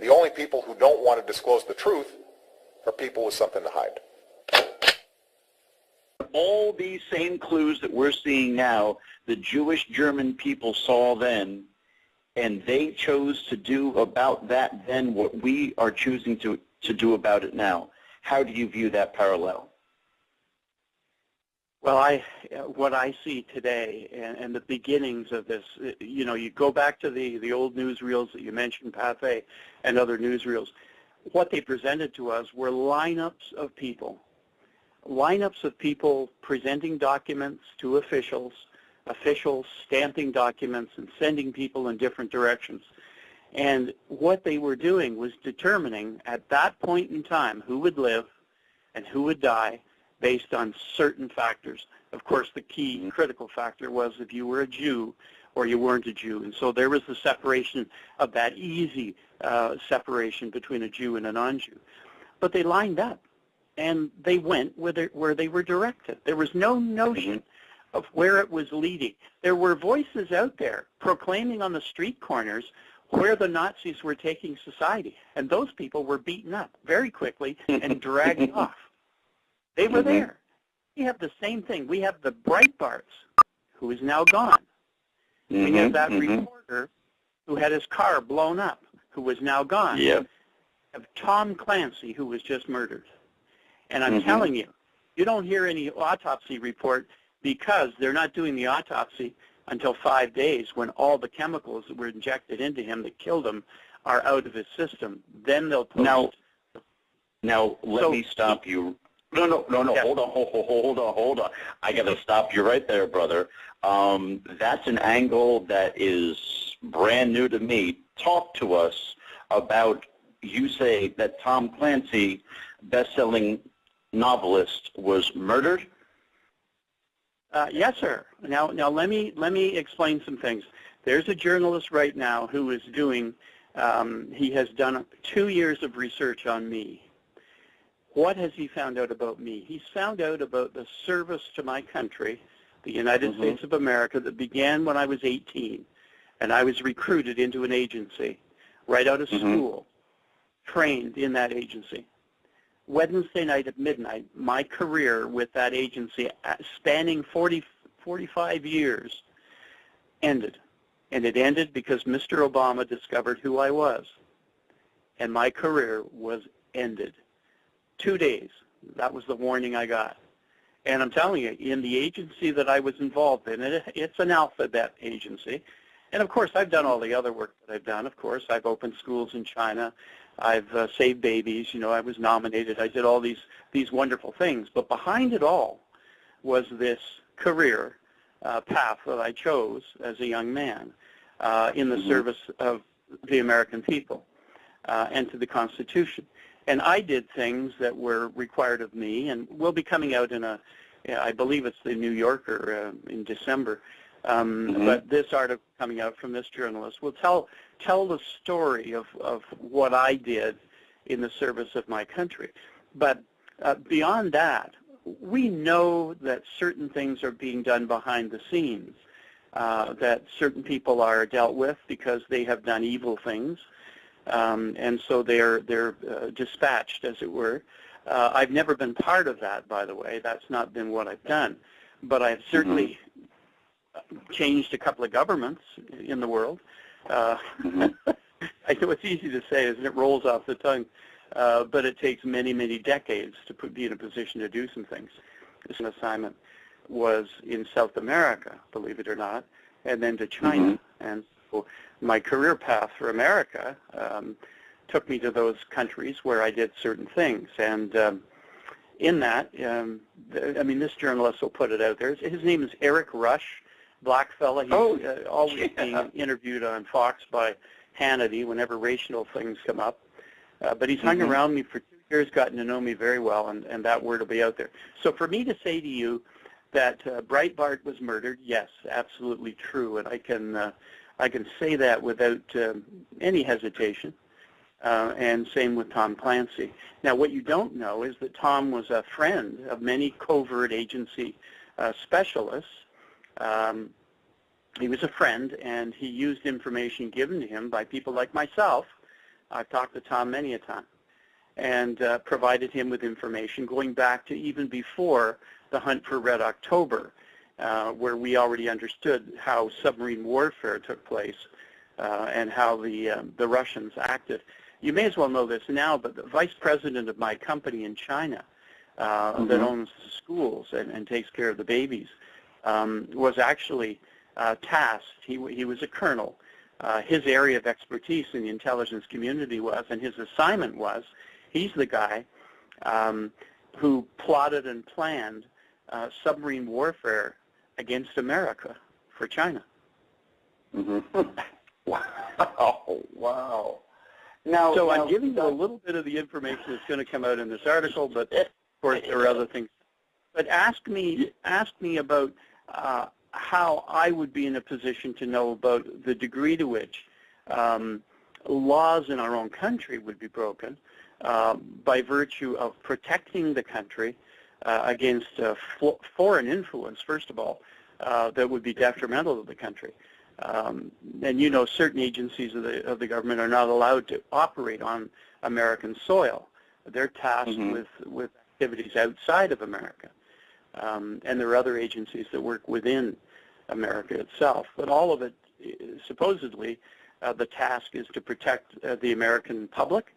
The only people who don't want to disclose the truth are people with something to hide. All these same clues that we're seeing now, the Jewish German people saw then, and they chose to do about that then what we are choosing to do about it now. How do you view that parallel? Well, what I see today and the beginnings of this, you know, you go back to the old newsreels that you mentioned, Pathé, and other newsreels. What they presented to us were lineups of people presenting documents to officials, officials stamping documents and sending people in different directions. And what they were doing was determining at that point in time who would live and who would die based on certain factors. Of course, the key critical factor was if you were a Jew or you weren't a Jew. And so there was the separation of that easy separation between a Jew and a non-Jew. But they lined up, and they went where they were directed. There was no notion of where it was leading. There were voices out there proclaiming on the street corners where the Nazis were taking society, and those people were beaten up very quickly and dragged off. They were there. We have the same thing. We have the Breitbarts, who is now gone. We have that reporter who had his car blown up, who was now gone. Yep. We have Tom Clancy, who was just murdered. And I'm telling you, you don't hear any autopsy report because they're not doing the autopsy until 5 days when all the chemicals that were injected into him that killed him are out of his system. Then they'll post. Now let me stop you. No, Yes. Hold on. I got to stop you right there, brother. That's an angle that is brand new to me. Talk to us about, you say that Tom Clancy, best-selling novelist, was murdered? Yes, sir. Now let me explain some things. There's a journalist right now who is doing, he has done 2 years of research on me. What has he found out about me? He's found out about the service to my country, the United States of America, that began when I was 18. And I was recruited into an agency right out of school, trained in that agency. Wednesday night at midnight, my career with that agency, spanning 45 years, ended. And it ended because Mr. Obama discovered who I was. And my career was ended. 2 days. That was the warning I got. And I'm telling you, in the agency that I was involved in, it's an alphabet agency. And of course, I've done all the other work that I've done. Of course, I've opened schools in China. I've saved babies. You know, I was nominated. I did all these wonderful things. But behind it all was this career path that I chose as a young man in the service of the American people and to the Constitution. And I did things that were required of me, and will be coming out in I believe it's the New Yorker in December. But this article coming out from this journalist will tell the story of what I did in the service of my country. But beyond that, we know that certain things are being done behind the scenes, that certain people are dealt with because they have done evil things. And so they're dispatched, as it were. I've never been part of that, by the way. That's not been what I've done. But I've certainly changed a couple of governments in the world. I know it's easy to say, isn't it? It rolls off the tongue. But it takes many, many decades to be in a position to do some things. This assignment was in South America, believe it or not, and then to China. And so my career path for America took me to those countries where I did certain things. And in that, I mean, this journalist will put it out there. His name is Eric Rush, black fella. He's always being interviewed on Fox by Hannity whenever racial things come up. But he's hung around me for 2 years, gotten to know me very well, and that word will be out there. So for me to say to you that Breitbart was murdered, yes, absolutely true, and I can say that without any hesitation. And same with Tom Clancy. Now, what you don't know is that Tom was a friend of many covert agency specialists. He was a friend, and he used information given to him by people like myself I've talked to Tom many a time, and provided him with information going back to even before the Hunt for Red October, where we already understood how submarine warfare took place and how the Russians acted. You may as well know this now, but the vice president of my company in China that owns the schools and takes care of the babies was actually tasked. He was a colonel. His area of expertise in the intelligence community was, and his assignment was, he's the guy who plotted and planned submarine warfare against America for China. Wow. Now, so I'm giving you a little bit of the information that's going to come out in this article, but of course there are other things. But ask me about how I would be in a position to know about the degree to which laws in our own country would be broken by virtue of protecting the country against foreign influence, first of all, that would be detrimental to the country. And you know, certain agencies of the government are not allowed to operate on American soil. They're tasked with activities outside of America. And there are other agencies that work within America itself. But all of it, supposedly, the task is to protect the American public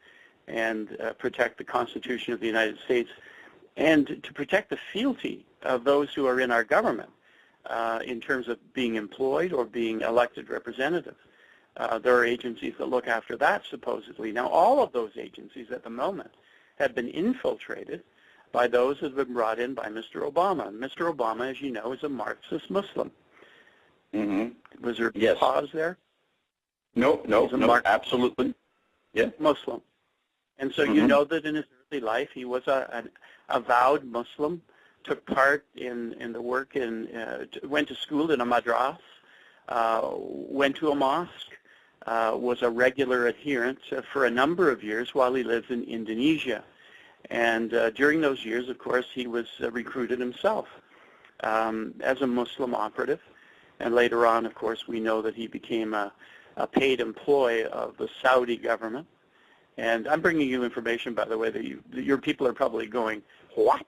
and protect the Constitution of the United States and to protect the fealty of those who are in our government in terms of being employed or being elected representatives. There are agencies that look after that, supposedly. Now, all of those agencies at the moment have been infiltrated by those that have been brought in by Mr. Obama. And Mr. Obama, as you know, is a Marxist Muslim. Was there a pause there? No, absolutely. Yeah. Muslim. And so you know that in his early life he was an avowed Muslim, took part in the work, went to school in a madras, went to a mosque, was a regular adherent for a number of years while he lived in Indonesia. And during those years, of course, he was recruited himself as a Muslim operative. And later on, of course, we know that he became a paid employee of the Saudi government. And I'm bringing you information, by the way, that your people are probably going, what?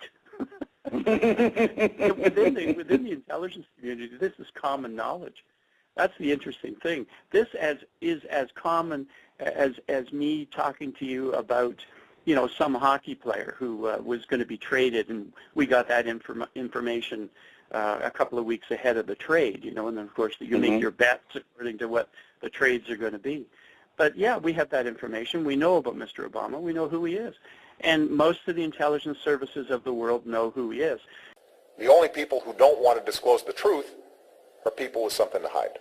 within the intelligence community, this is common knowledge. That's the interesting thing. This is as common as me talking to you about, you know, some hockey player who was going to be traded, and we got that information a couple of weeks ahead of the trade, you know, and then of course you make your bets according to what the trades are going to be. But yeah, we have that information. We know about Mr. Obama. We know who he is. And most of the intelligence services of the world know who he is. The only people who don't want to disclose the truth are people with something to hide.